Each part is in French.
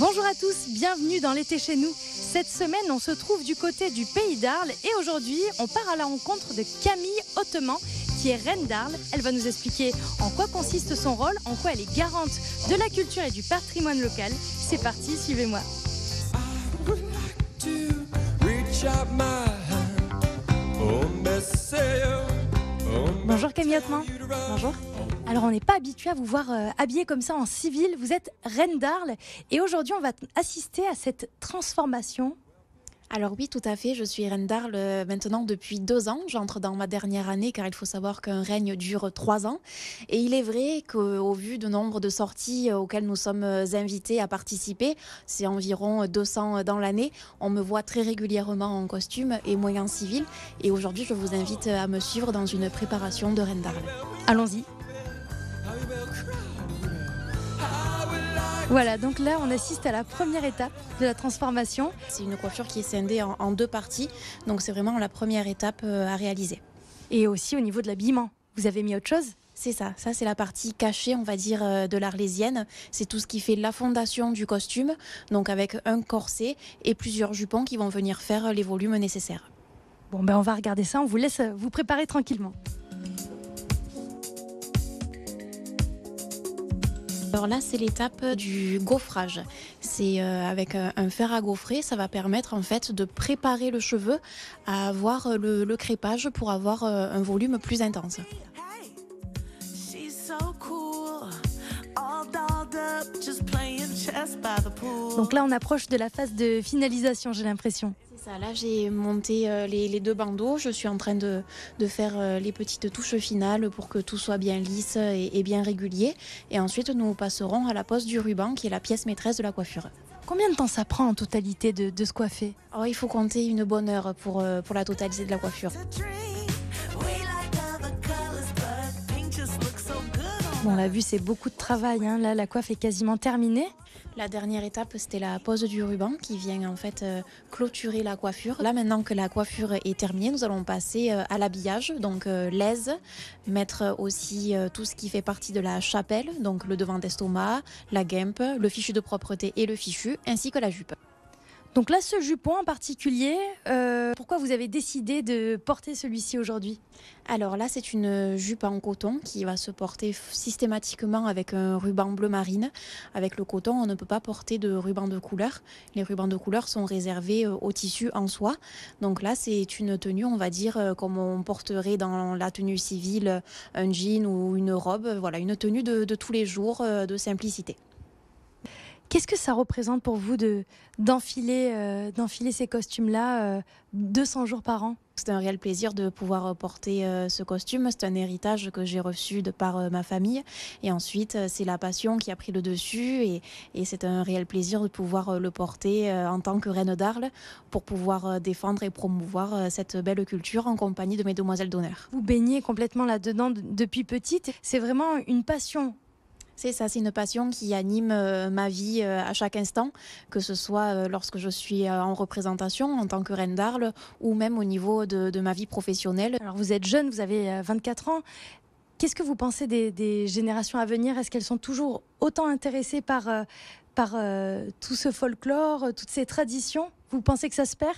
Bonjour à tous, bienvenue dans l'été chez nous. Cette semaine, on se trouve du côté du Pays d'Arles et aujourd'hui, on part à la rencontre de Camille Hautement, qui est reine d'Arles. Elle va nous expliquer en quoi consiste son rôle, en quoi elle est garante de la culture et du patrimoine local. C'est parti, suivez-moi. Bonjour Camille Hautement. Bonjour. Alors on n'est pas habitué à vous voir habillée comme ça en civil, vous êtes reine d'Arles et aujourd'hui on va assister à cette transformation. Alors oui, tout à fait, je suis reine d'Arles maintenant depuis 2 ans. J'entre dans ma dernière année car il faut savoir qu'un règne dure 3 ans. Et il est vrai qu'au vu du nombre de sorties auxquelles nous sommes invités à participer, c'est environ 200 dans l'année, on me voit très régulièrement en costume et moins en civil. Et aujourd'hui, je vous invite à me suivre dans une préparation de reine d'Arles. Allons-y. Voilà, donc là on assiste à la première étape de la transformation. C'est une coiffure qui est scindée en 2 parties, donc c'est vraiment la première étape à réaliser. Et aussi au niveau de l'habillement, vous avez mis autre chose ? C'est ça c'est la partie cachée, on va dire, de l'Arlésienne. C'est tout ce qui fait la fondation du costume, donc avec un corset et plusieurs jupons qui vont venir faire les volumes nécessaires. Bon ben on va regarder ça, on vous laisse vous préparer tranquillement. Alors là, c'est l'étape du gaufrage. C'est avec un fer à gaufrer, ça va permettre en fait de préparer le cheveu à avoir le crépage pour avoir un volume plus intense. Donc là, on approche de la phase de finalisation, j'ai l'impression. C'est ça, là j'ai monté les 2 bandeaux, je suis en train de faire les petites touches finales pour que tout soit bien lisse et bien régulier. Et ensuite, nous passerons à la pose du ruban qui est la pièce maîtresse de la coiffure. Combien de temps ça prend en totalité de se coiffer ? Alors, il faut compter une bonne heure pour la totalité de la coiffure. Bon, on l'a vu, c'est beaucoup de travail, hein. Là, la coiffe est quasiment terminée. La dernière étape, c'était la pose du ruban qui vient en fait clôturer la coiffure. Là, maintenant que la coiffure est terminée, nous allons passer à l'habillage, donc l'aise, mettre aussi tout ce qui fait partie de la chapelle, donc le devant d'estomac, la guimpe, le fichu de propreté et le fichu, ainsi que la jupe. Donc là, ce jupon en particulier, pourquoi vous avez décidé de porter celui-ci aujourd'hui ? Alors là, c'est une jupe en coton qui va se porter systématiquement avec un ruban bleu marine. Avec le coton, on ne peut pas porter de ruban de couleur. Les rubans de couleur sont réservés au tissu en soie. Donc là, c'est une tenue, on va dire, comme on porterait dans la tenue civile, un jean ou une robe. Voilà, une tenue de tous les jours, de simplicité. Qu'est-ce que ça représente pour vous d'enfiler ces costumes-là 200 jours par an ? C'est un réel plaisir de pouvoir porter ce costume. C'est un héritage que j'ai reçu de par ma famille. Et ensuite, c'est la passion qui a pris le dessus. Et c'est un réel plaisir de pouvoir le porter en tant que reine d'Arles pour pouvoir défendre et promouvoir cette belle culture en compagnie de mes demoiselles d'honneur. Vous baignez complètement là-dedans depuis petite. C'est vraiment une passion. C'est ça, c'est une passion qui anime ma vie à chaque instant, que ce soit lorsque je suis en représentation en tant que reine d'Arles ou même au niveau de ma vie professionnelle. Alors vous êtes jeune, vous avez 24 ans. Qu'est-ce que vous pensez des générations à venir ? Est-ce qu'elles sont toujours autant intéressées par tout ce folklore, toutes ces traditions ? Vous pensez que ça se perd ?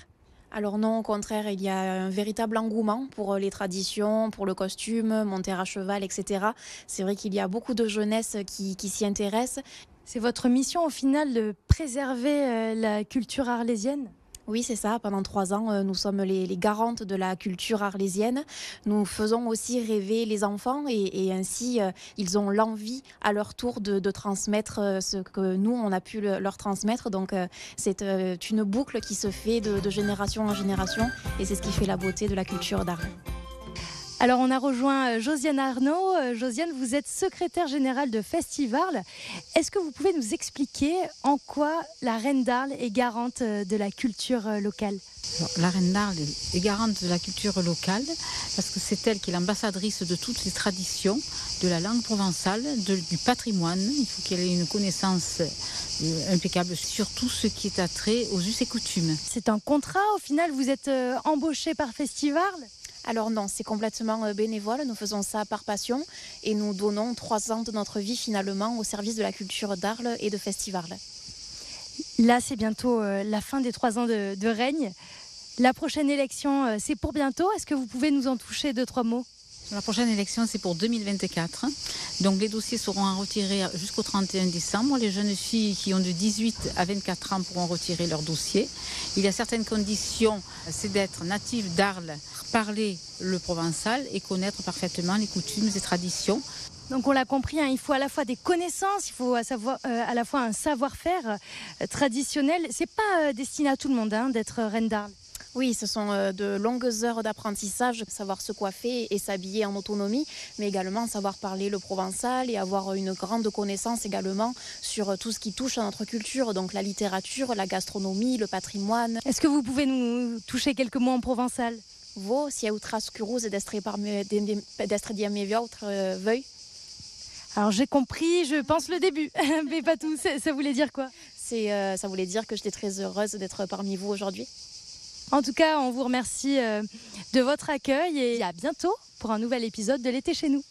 Alors non, au contraire, il y a un véritable engouement pour les traditions, pour le costume, monter à cheval, etc. C'est vrai qu'il y a beaucoup de jeunesse qui s'y intéresse. C'est votre mission au final de préserver la culture arlésienne ? Oui, c'est ça. Pendant 3 ans, nous sommes les garantes de la culture arlésienne. Nous faisons aussi rêver les enfants et ainsi, ils ont l'envie à leur tour de transmettre ce que nous, on a pu leur transmettre. Donc, c'est une boucle qui se fait de génération en génération et c'est ce qui fait la beauté de la culture d'Arles. Alors on a rejoint Josiane Arnaud. Josiane, vous êtes secrétaire générale de Festivarles. Est-ce que vous pouvez nous expliquer en quoi la reine d'Arles est garante de la culture locale ? Alors, la reine d'Arles est garante de la culture locale parce que c'est elle qui est l'ambassadrice de toutes les traditions, de la langue provençale, du patrimoine. Il faut qu'elle ait une connaissance impeccable sur tout ce qui est attrait aux us et coutumes. C'est un contrat au final, vous êtes embauché par Festivarles ? Alors non, c'est complètement bénévole, nous faisons ça par passion et nous donnons 3 ans de notre vie finalement au service de la culture d'Arles et de Festivarles. Là, c'est bientôt la fin des 3 ans de règne. La prochaine élection, c'est pour bientôt. Est-ce que vous pouvez nous en toucher 2-3 mots ? La prochaine élection, c'est pour 2024. Donc les dossiers seront à retirer jusqu'au 31 décembre. Les jeunes filles qui ont de 18 à 24 ans pourront retirer leur dossier. Il y a certaines conditions, c'est d'être natif d'Arles, parler le provençal et connaître parfaitement les coutumes et traditions. Donc on l'a compris, il faut à la fois des connaissances, il faut à la fois un savoir-faire traditionnel. C'est pas destiné à tout le monde d'être reine d'Arles. Oui, ce sont de longues heures d'apprentissage, savoir se coiffer et s'habiller en autonomie, mais également savoir parler le provençal et avoir une grande connaissance également sur tout ce qui touche à notre culture, donc la littérature, la gastronomie, le patrimoine. Est-ce que vous pouvez nous toucher quelques mots en provençal ? Vo, si outras curous d'estre diamé votre veuille. Alors j'ai compris, je pense le début, mais pas tout. Ça voulait dire quoi ? Ça voulait dire que j'étais très heureuse d'être parmi vous aujourd'hui. En tout cas, on vous remercie de votre accueil et à bientôt pour un nouvel épisode de l'été chez nous.